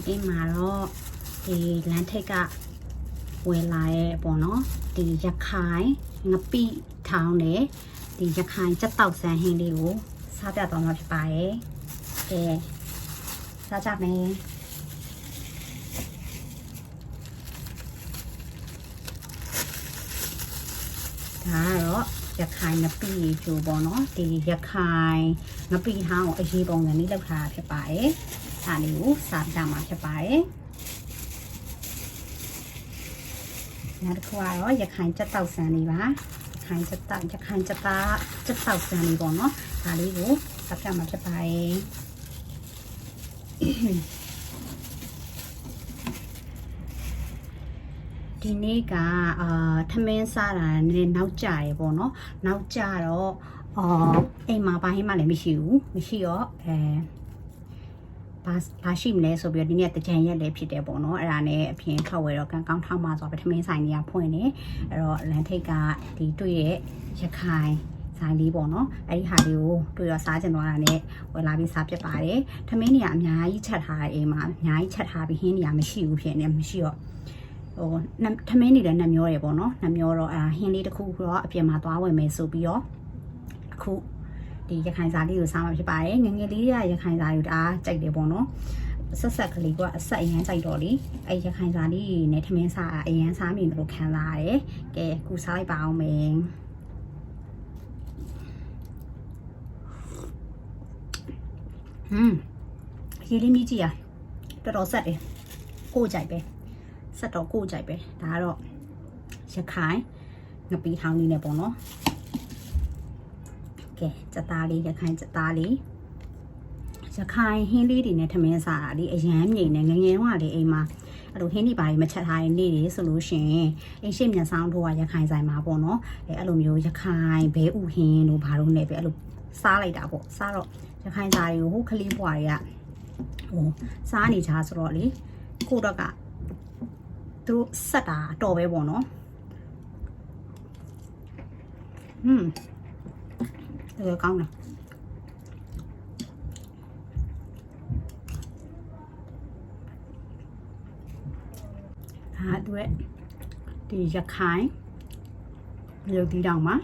အိမ်မှာတော့ဒီလမ်းထိပ်ကဝယ်လာရဲ့ပေါ့နော်ဒီရခိုင်ငပိထောင်းနဲ့ဒီရခိုင်ချက်တောက်ဆန်းဟင်းလေးကိုစားပြသွားမှာဖြစ်ပါတယ်ကဲစားကြမယ်ဒါကတော့ရခိုင်ငပိကျိုးပေါ့နော်ဒီရခိုင်ငပိဟောင်းကိုအရေးပုံစံလေးလောက်ထားတာဖြစ်ပါတယ်ဒါလေးကိုစားပြမှာဖြစ်ပါတယ်နောက်တစ်ခုကတော့ရခိုင်ချက်တောက်ဆန်းလေးပါရခိုင်ချက်တောက်ချက်တောက်ဆန်းလေးပေါ့နော်ဒါလေးကိုစားပြမှာဖြစ်ပါတယ်ဒီနေ့ကထမင်းစားတာနဲ့နောက်ကြရပေါ့နော်နောက်ကြတော့အိမ်မှာဘာဟင်းမှလည်းမရှိတော့ဘာရှိမလဲဆိုပြီးတော့ဒီနေ့တကြံရက်လည်းဖြစ်တယ်ပေါ့နော်အဲ့ဒါနဲ့အပြင်ထွက်ဝဲတော့ကောင်းထောက်မှဆိုတော့ထမင်းဆိုင်ကြီးကဖွင့်နေအဲ့တော့လန်ထိတ်ကဒီတွေ့ရဲ့ရခိုင်ဆိုင်လေးပေါ့နော်အဲ့ဒီဟာလေးကိုတွေ့တော့စားကျင်သွားတာနဲ့ဝယ်လာပြီးစားပြစ်ပါတယ်ထမင်းနေကအများကြီးချက်ထားတဲ့အိမ်မှာအများကြီးချက်ထားပြီးဟင်းနေရမရှိဘူးဖြစ်နေမရှိတော့ထမင်းနေလည်းနှမျောတယ်ပေါ့နော်နှမျောတော့ဟင်းလေးတစ်ခုတော့အပြင်မှာသွားဝယ်မယ်ဆိုပြီးတော့အခုဒီရခိုင်စားလေးကိုစားမှာဖြစ်ပါတယ်ငငယ်လေးရရခိုင်စားလေးဒါကြိုက်တယ်ပေါ့နော်ဆက်ကလေးကအဆက်အရန်ကြိုက်တော့လေအဲ့ရခိုင်စားလေးနဲ့ထမင်းစားအရန်စားမိတယ်လို့ခံစားရတယ်ကဲအခုစားလိုက်ပါအောင်မယ်ရေးလေးမြည်ကြည့်ရတော်တော်ဆက်တယ်ကိုကြိုက်ပဲဆက်တော့ကိုကြိုက်ပဲဒါကတော့ရခိုင်ငပိထောင်းလေးနဲ့ပေါ့နော်ကဲစသားလေးရခိုင်စသားလေးရခိုင်ဟင်းလေးတွေနဲ့ထမင်းစားတာဒီအရန်မြိန်နဲ့ငငယ်တော့လေအိမ်မှာအဲ့လိုဟင်းတွေပါမချက်ထားတဲ့နေ့တွေဆိုလို့ရှင်အိမ်ရှိမြန်ဆောင်တို့ကရခိုင်ဆိုင်မှာပေါ့နော်အဲ့လိုမျိုးရခိုင်ဘဲဥဟင်းတို့ဘာလို့လဲပဲအဲ့လိုစားလိုက်တာပေါ့စားတော့ရခိုင်စားတွေကိုဟိုခလေးဘွားတွေကစားနေကြဆိုတော့လေကိုတော့ကသူတို့ဆက်တာတော်ပဲပေါ့နော်ဒါကောင်းတယ်အတွက်ဒီရခိုင်ရုပ်ဒီတောင်မှာ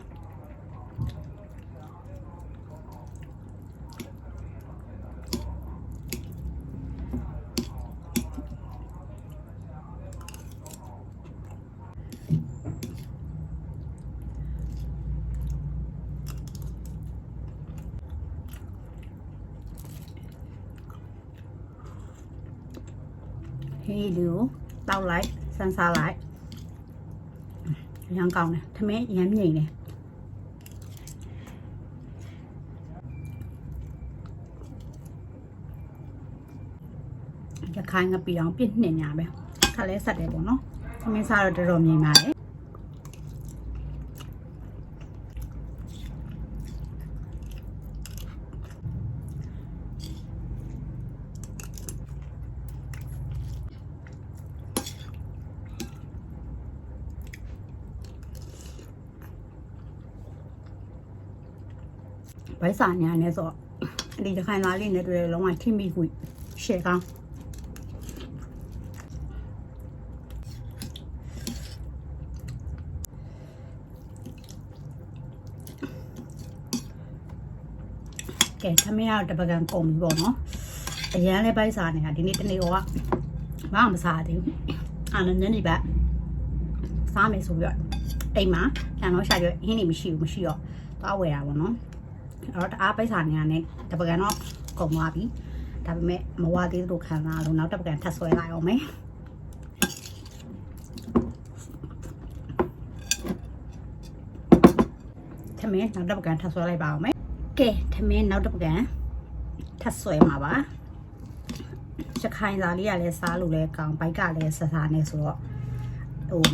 ဟေးလူတောက်လိုက်ဆန်းစားလိုက်ရမ်းကောင်းတယ်ထမင်းရမ်းမြိန်တယ်ရခိုင်ငပီအောင်ပြည့်နှစ်ညာပဲခက်လဲဆက်တယ်ပေါ့နော်ထမင်းစားတော့တော်တော်မြိန်ပါတယ်ဘိုက်စာညာနဲ့ဆိုဒီရခိုင်သားလေးနဲ့တွေ့လုံးဝထိမိခုရှယ်ကောင်းကဲထမင်းရတပကံကုန်ပြီပေါ့နော်အရန်လဲဘိုက်စာနေတာဒီနေ့တနေ့တော့ဘာမှမစားသေးဘူးအဲ့ဒါညနေပဲစားမယ်ဆိုပြီးတော့အိမ်မှာကျန်တော့ရှာပြဟင်းနေမရှိတော့သွားဝယ်တာပေါ့နော်အဲ့တော့တအားပိတ်စာနေရနဲ့တပကံတော့ကုန်သွားပြီဒါပေမဲ့မဝသေးလို့ခံစားလို့နောက်တပကံထပ်ဆွဲလိုက်အောင်မယ်ထမင်းနောက်တပကံထပ်ဆွဲလိုက်ပါအောင်မယ်ကဲထမင်းနောက်တပကံထပ်ဆွဲမှာပါရခိုင်စားလေးကလည်းစားလို့လည်းကောင်းဘိုက်ကလည်းစားနေဆိုတော့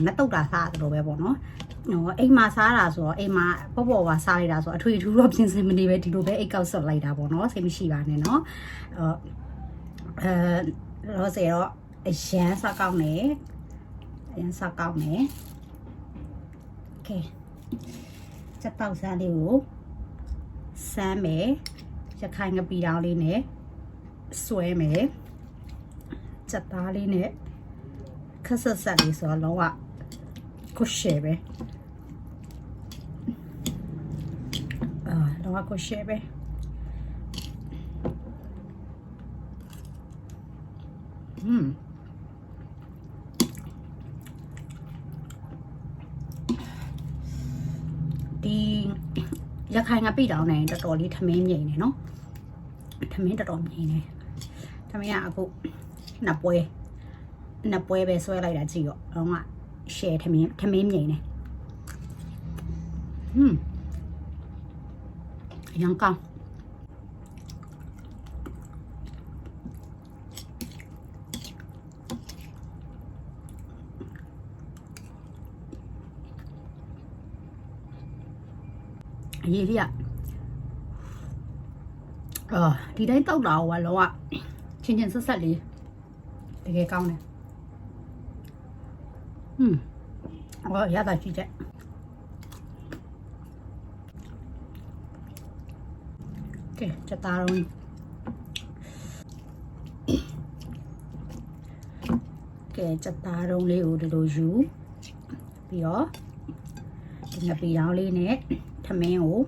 နှစ်တုတ်တာစားတယ်လို့ပဲပေါ့နော်အိမ်မှာစားတာဆိုတော့အိမ်မှာပေါ့ပါစားလိုက်တာဆိုအထွေထူးတော့ပြင်စင်မနေပဲဒီလိုပဲအိတ်ကောက်ဆော့လိုက်တာပေါ့နော်စိတ်မရှိပါနဲ့နော်တော့စေတော့အရန်စားကောင်းတယ်ကဲချက်ပေါက်စားလေးကိုစမ်းမယ်ရခိုင်ငပီတောင်လေးနဲ့ဆွဲမယ် ချက်သားလေးနဲ့ခက်ဆက်ဆက်လေးဆိုတော့လုံးဝကိုရှယ်ပဲလုံးဝကိုရှယ်ပဲဒီရခိုင်ကပြတောင်းနေတော်တော်လေးထမင်းမြိန်နေနော်ထမင်းတော်တော်မြိန်နေထမင်းကအခုနှစ်ပွဲပဲဆွဲလိုက်တာကြည့်တော့တော့က share ထမင်းမြိန်နေအရင်ကောင်းအရေးကြီးဒီတိုင်းတောက်တာဟိုကလောကချင်းဆက်ဆက်လေးတကယ်ကောင်းတယ်ရတာကြည့်ချက်ကဲချက်သားတော့ချက်သားတော့လေးကိုဒီလိုယူပြီးတော့ဒီငပီတောင်းလေးနဲ့ထမင်းကို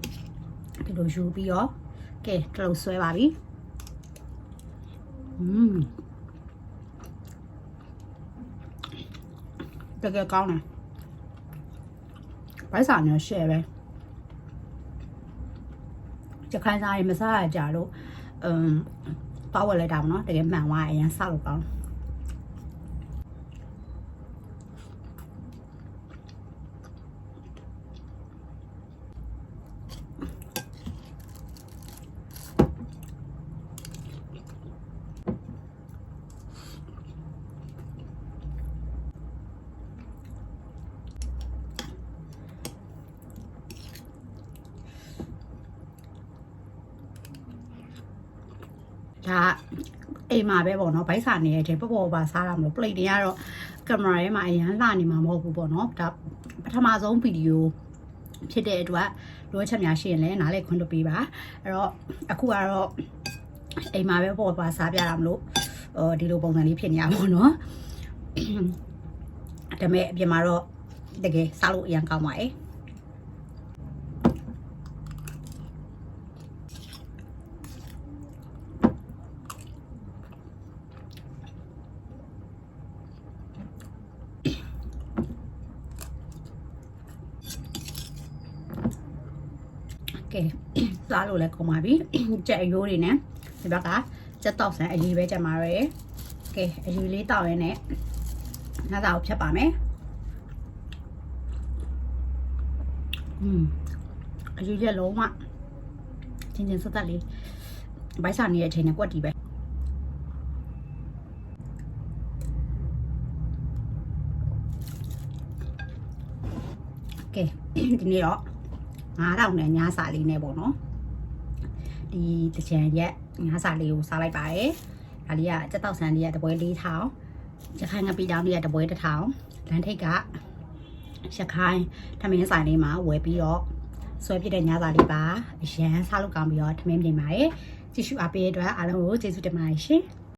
ဒီလိုယူပြီးတော့ကဲတလုံးဆွဲပါပြီတကယ်ကောင်းတယ်ဘိုက်စာမျိုးရှယ်ပဲကြခိုင်းစားရင်မစားရကြလို့ပေါက်ဝက်လိုက်တာပေါ့နော်တကယ်မှန်သွားအရင်ဆောက်လို့ကောင်းဒါအိမ်မှာပဲပေါ့နော်ဘိုက်စာနေတဲ့အချိန်ပေါ့ပါစားရမလို့ plate တွေကတော့ကင်မရာထဲမှာအရင်လှနေမှာမဟုတ်ဘူးပေါ့နော်ဒါပထမဆုံးဗီဒီယိုဖြစ်တဲ့အတွက်လိုချက်များရှိရင်လည်းနားလည်ခွင့်လုပ်ပေးပါအဲ့တော့အခုကတော့အိမ်မှာပဲပေါ့ပါစားပြရမလို့ဒီလိုပုံစံလေးဖြစ်နေရပါတော့နော်ဒါပေမဲ့အပြင်မှာတော့တကယ်စားလို့အရင်ကောင်းပါတယ်ကဲစားလို့လည်းကောင်းပါပြီကြက်အရိုးတွေနဲ့ဒီဘက်ကကြက်တောက်ဆန်အရေးပဲကြက်မှာရယ်ကဲအရေးလေးတောက်ရင်းနဲ့ငါးစာကိုဖြတ်ပါမယ်အရေးရက်လုံးဝချင်းဆက်သက်လေးဘိုက်စာနေတဲ့အချိန်နဲ့ကွက်တီပဲကဲဒီနေ့တော့9000နဲ့ညစာလေးနဲ့ပေါ့နော်ဒီတချံရက်ညစာလေးကိုစားလိုက်ပါတယ်ဒါလေးကကြက်တောက်ဆန်လေးကတပွဲ4000ရခိုင်ငပီတောင်းလေးကတပွဲ1000လမ်းထိပ်ကရခိုင်ထမင်းဆိုင်လေးမှာဝယ်ပြီးတော့ဆွဲပြတဲ့ညစာလေးပါအရန်စားလို့ကောင်းပြီးတော့ထမင်းပြင်ပါတယ်ကြည့်ရှုအားပေးတဲ့အတွက်အားလုံးကိုကျေးဇူးတင်ပါတယ်ရှင်